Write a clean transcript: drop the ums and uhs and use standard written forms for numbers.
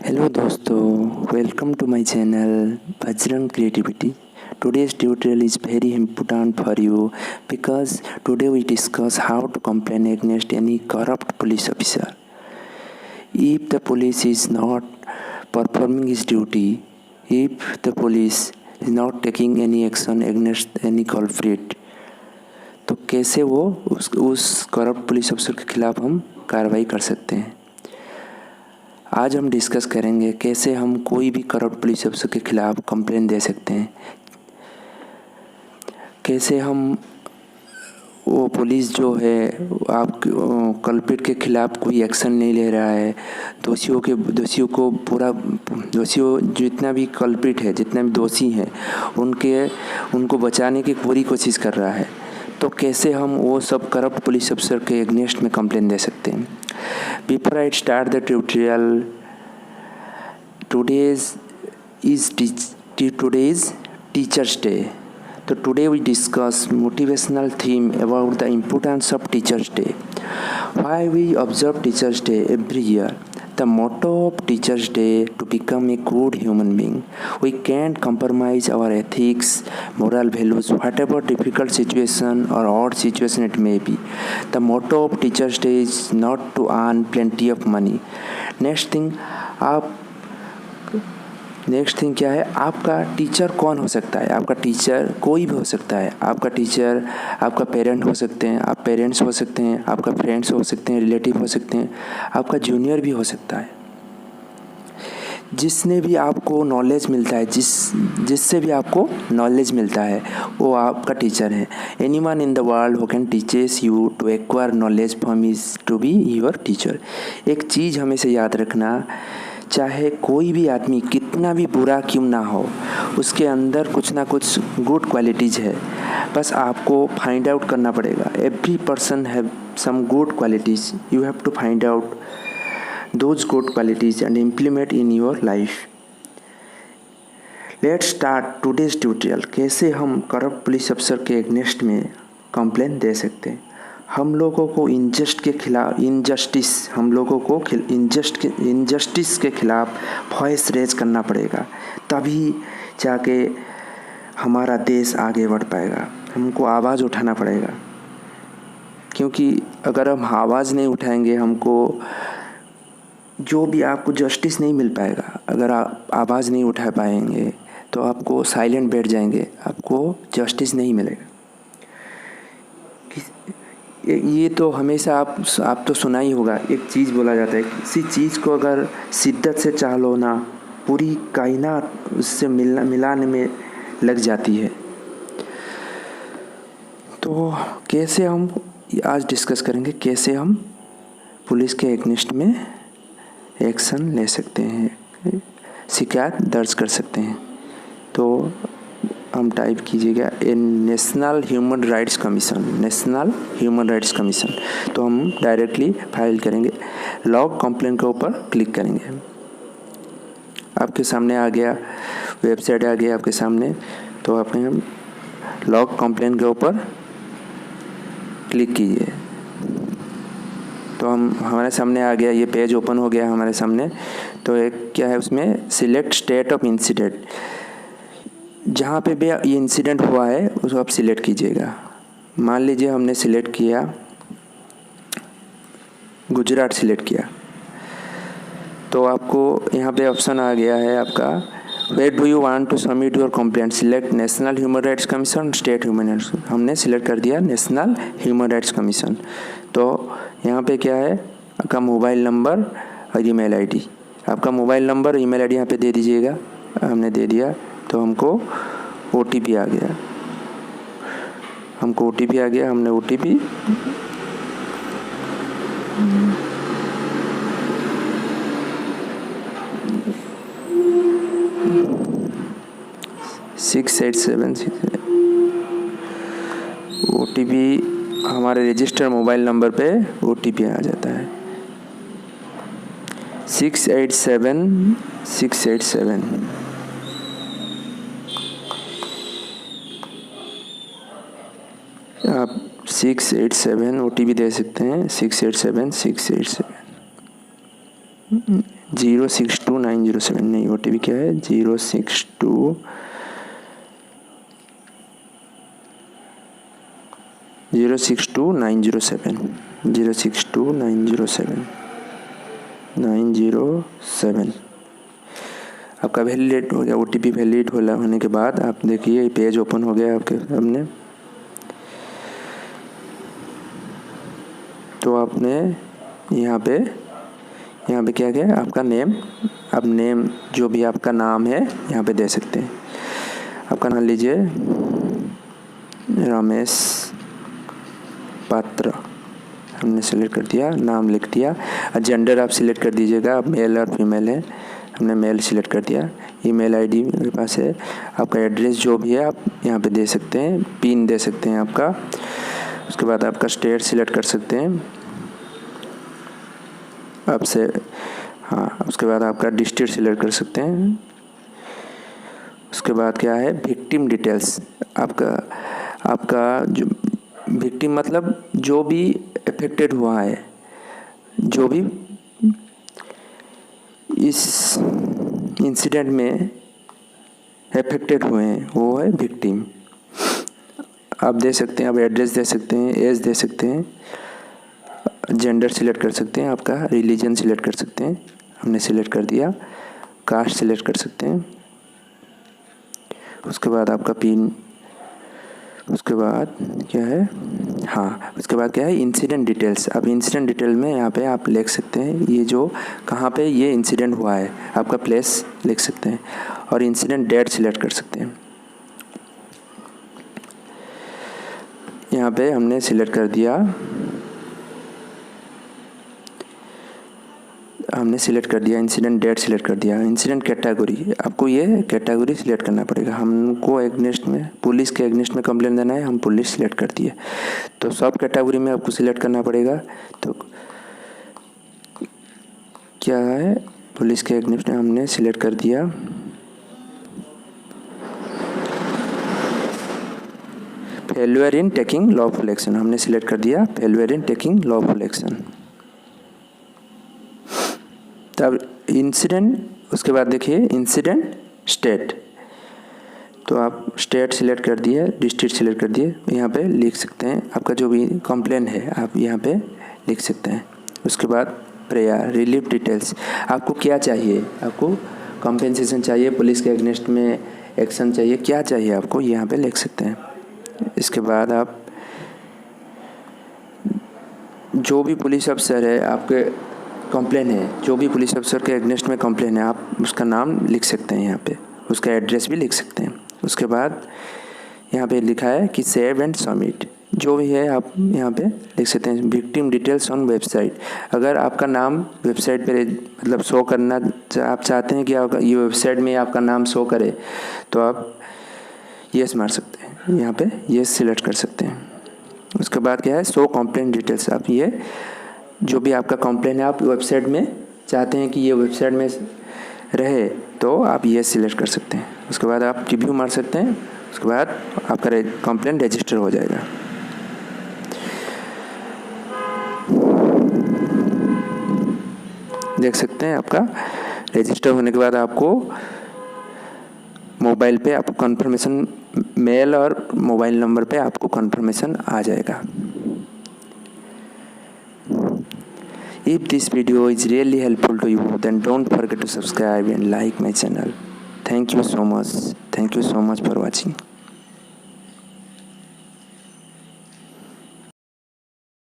Hello दोस्तों, welcome to my channel Bajrang Creativity. Today's tutorial is very important for you because today we discuss how to complain against any corrupt police officer. If the police is not performing his duty, if the police is not taking any action against any culprit, तो कैसे वो उस corrupt police अफसर के खिलाफ हम कार्रवाई कर सकते हैं। आज हम डिस्कस करेंगे कैसे हम कोई भी करप्ट पुलिस अफसर के खिलाफ कंप्लेन दे सकते हैं, कैसे हम वो पुलिस जो है आप कल्प्रिट के खिलाफ कोई एक्शन नहीं ले रहा है, दोषियों जितना भी कल्प्रिट है, जितना भी दोषी हैं उनको बचाने की पूरी कोशिश कर रहा है, तो कैसे हम वो सब करप्ट पुलिस अफसर के अगेंस्ट में कंप्लेन दे सकते हैं। Before I start the tutorial, today is Teachers Day. So today we discuss motivational theme about the importance of Teachers Day. Why we observe Teachers Day every year? The motto of Teachers Day to become a good human being. We can't compromise our ethics, moral values, whatever difficult situation or odd situation it may be. The motto of Teachers Day is not to earn plenty of money. Next thing क्या है, आपका teacher कौन हो सकता है। आपका teacher कोई भी हो सकता है। आपका टीचर आपका पेरेंट हो सकते हैं, आप पेरेंट्स हो सकते हैं, आपका फ्रेंड्स हो सकते हैं, रिलेटिव हो सकते हैं, आपका जूनियर भी हो सकता है। जिसने भी आपको नॉलेज मिलता है, जिससे भी आपको नॉलेज मिलता है, वो आपका टीचर है। Anyone in the world who can teaches you to acquire knowledge from is to be your teacher. एक चीज़ हमेशा याद रखना, चाहे कोई भी आदमी कितना भी बुरा क्यों ना हो, उसके अंदर कुछ ना कुछ गुड क्वालिटीज़ है, बस आपको फाइंड आउट करना पड़ेगा। Every person have some good qualities, you have to find out those good qualities and implement in your life. Let's start today's tutorial. कैसे हम करप्ट पुलिस अफसर के अगेंस्ट में कंप्लेन दे सकते हैं। हम लोगों को इनजस्टिस के खिलाफ वॉइस रेज करना पड़ेगा, तभी जाके हमारा देश आगे बढ़ पाएगा। हमको आवाज़ उठाना पड़ेगा, क्योंकि अगर हम आवाज़ नहीं उठाएंगे, हमको जो भी आपको जस्टिस नहीं मिल पाएगा। अगर आप आवाज़ नहीं उठा पाएंगे तो आपको साइलेंट बैठ जाएंगे, आपको जस्टिस नहीं मिलेगा। ये तो हमेशा आप तो सुना ही होगा, एक चीज़ बोला जाता है, किसी चीज़ को अगर शिद्दत से चाह लो ना, पूरी कायनात उससे मिलाने में लग जाती है। तो कैसे हम आज डिस्कस करेंगे, कैसे हम पुलिस के अगेंस्ट में एक्शन ले सकते हैं, शिकायत दर्ज कर सकते हैं। तो हम टाइप कीजिएगा नेशनल ह्यूमन राइट्स कमीशन। तो हम डायरेक्टली फाइल करेंगे, लॉग कंप्लेन के ऊपर क्लिक करेंगे। आपके सामने आ गया, वेबसाइट आ गया आपके सामने। तो आपने हम लॉग कंप्लेन के ऊपर क्लिक कीजिए, तो हमारे सामने आ गया, ये पेज ओपन हो गया हमारे सामने। तो एक क्या है, उसमें सिलेक्ट स्टेट ऑफ इंसिडेंट, जहाँ पे भी ये इंसिडेंट हुआ है उसको आप सिलेक्ट कीजिएगा। मान लीजिए हमने सिलेक्ट किया गुजरात, सिलेक्ट किया, तो आपको यहाँ पे ऑप्शन आ गया है आपका, where do you want to submit your complaint, select national human rights commission, state human rights. हमने सिलेक्ट कर दिया नेशनल ह्यूमन राइट्स कमीशन। तो यहाँ पे क्या है, आपका मोबाइल नंबर और ईमेल आईडी, आपका मोबाइल नंबर ईमेल आईडी यहाँ पे दे दीजिएगा। हमने दे दिया, तो हमको ओटीपी आ गया, हमने ओटीपी 6876 ओटीपी हमारे रजिस्टर्ड मोबाइल नंबर पे ओटीपी आ जाता है 687687। आप 687 ओटीपी दे सकते हैं, 687687। 062 नहीं, OTP क्या है 062 907 आपका वैलिडेट हो गया। OTP वैलिड होने के बाद आप देखिए पेज ओपन हो गया आपके सामने। तो आपने यहाँ पे क्या किया, आपका नेम, अब नेम जो भी आपका नाम है यहाँ पे दे सकते हैं। आपका नाम लीजिए रमेश पात्र, हमने सेलेक्ट कर दिया, नाम लिख दिया। जेंडर आप सिलेक्ट कर दीजिएगा, आप मेल और फीमेल है, हमने मेल सिलेक्ट कर दिया। ईमेल आईडी मेरे पास है। आपका एड्रेस जो भी है आप यहाँ पे दे सकते हैं, पिन दे सकते हैं आपका। उसके बाद आपका स्टेट सिलेक्ट कर सकते हैं आपसे, हाँ। उसके बाद आपका डिस्ट्रिक्ट सिलेक्ट कर सकते हैं। उसके बाद क्या है, विक्टिम डिटेल्स। आपका जो विक्टिम मतलब जो भी अफेक्टेड हुआ है, जो भी इस इंसिडेंट में अफेक्टेड हुए हैं वो है विक्टिम। आप दे सकते हैं, आप एड्रेस दे सकते हैं, एज दे सकते हैं, जेंडर सिलेक्ट कर सकते हैं, आपका रिलीजन सिलेक्ट कर सकते हैं, हमने सिलेक्ट कर दिया। कास्ट सिलेक्ट कर सकते हैं। उसके बाद आपका पिन, उसके बाद क्या है, हाँ, उसके बाद क्या है इंसिडेंट डिटेल्स। अब इंसिडेंट डिटेल में यहाँ पे आप लिख सकते हैं ये जो कहाँ पे ये इंसिडेंट हुआ है, आपका प्लेस लिख सकते हैं और इंसिडेंट डेट सिलेक्ट कर सकते हैं। यहाँ पे हमने सिलेक्ट कर दिया, इंसिडेंट डेट सिलेक्ट कर दिया। इंसिडेंट कैटेगरी, आपको ये कैटेगरी सिलेक्ट करना पड़ेगा। हमको एग्नेस्ट में, पुलिस के एग्नेस्ट में कंप्लेंट देना है, हम पुलिस सिलेक्ट कर दिए। तो सब कैटेगरी में आपको सिलेक्ट करना पड़ेगा। तो क्या है, पुलिस के एग्नेस्ट में हमने सिलेक्ट कर दिया। Failure in taking lawful action, हमने सिलेक्ट कर दिया failure in taking lawful action. तब इंसिडेंट, उसके बाद देखिए इंसिडेंट स्टेट, तो आप स्टेट सिलेक्ट कर दिए, डिस्ट्रिक्ट सिलेक्ट कर दिए। यहाँ पे लिख सकते हैं आपका जो भी कंप्लेन है, आप यहाँ पे लिख सकते हैं। उसके बाद प्रेयर, रिलीफ डिटेल्स, आपको क्या चाहिए, आपको कॉम्पेंसेशन चाहिए, पुलिस के अगेंस्ट में एक्शन चाहिए, क्या चाहिए आपको, यहाँ पे लिख सकते हैं। इसके बाद आप जो भी पुलिस अफसर है आपके कंप्लेन है, जो भी पुलिस अफसर के अगेंस्ट में कंप्लेन है, आप उसका नाम लिख सकते हैं, यहाँ पे उसका एड्रेस भी लिख सकते हैं। उसके बाद यहाँ पे लिखा है कि सेव एंड सबमिट, जो भी है आप यहाँ पे लिख सकते हैं। विक्टिम डिटेल्स ऑन वेबसाइट, अगर आपका नाम वेबसाइट पे मतलब शो करना आप चाहते हैं कि आपका ये वेबसाइट में आपका नाम शो करे, तो आप येस मार सकते हैं, यहाँ पे येस सिलेक्ट कर सकते हैं। उसके बाद क्या है, शो कंप्लेंट डिटेल्स, आप ये जो भी आपका कंप्लेन है आप वेबसाइट में चाहते हैं कि ये वेबसाइट में रहे, तो आप ये सिलेक्ट कर सकते हैं। उसके बाद आप रिव्यू मार सकते हैं। उसके बाद आपका कंप्लेन रजिस्टर हो जाएगा। देख सकते हैं आपका रजिस्टर होने के बाद आपको मोबाइल पे आपको कंफर्मेशन, मेल और मोबाइल नंबर पे आपको कंफर्मेशन आ जाएगा। If this video is really helpful to you, then don't forget to subscribe and like my channel. Thank you so much for watching.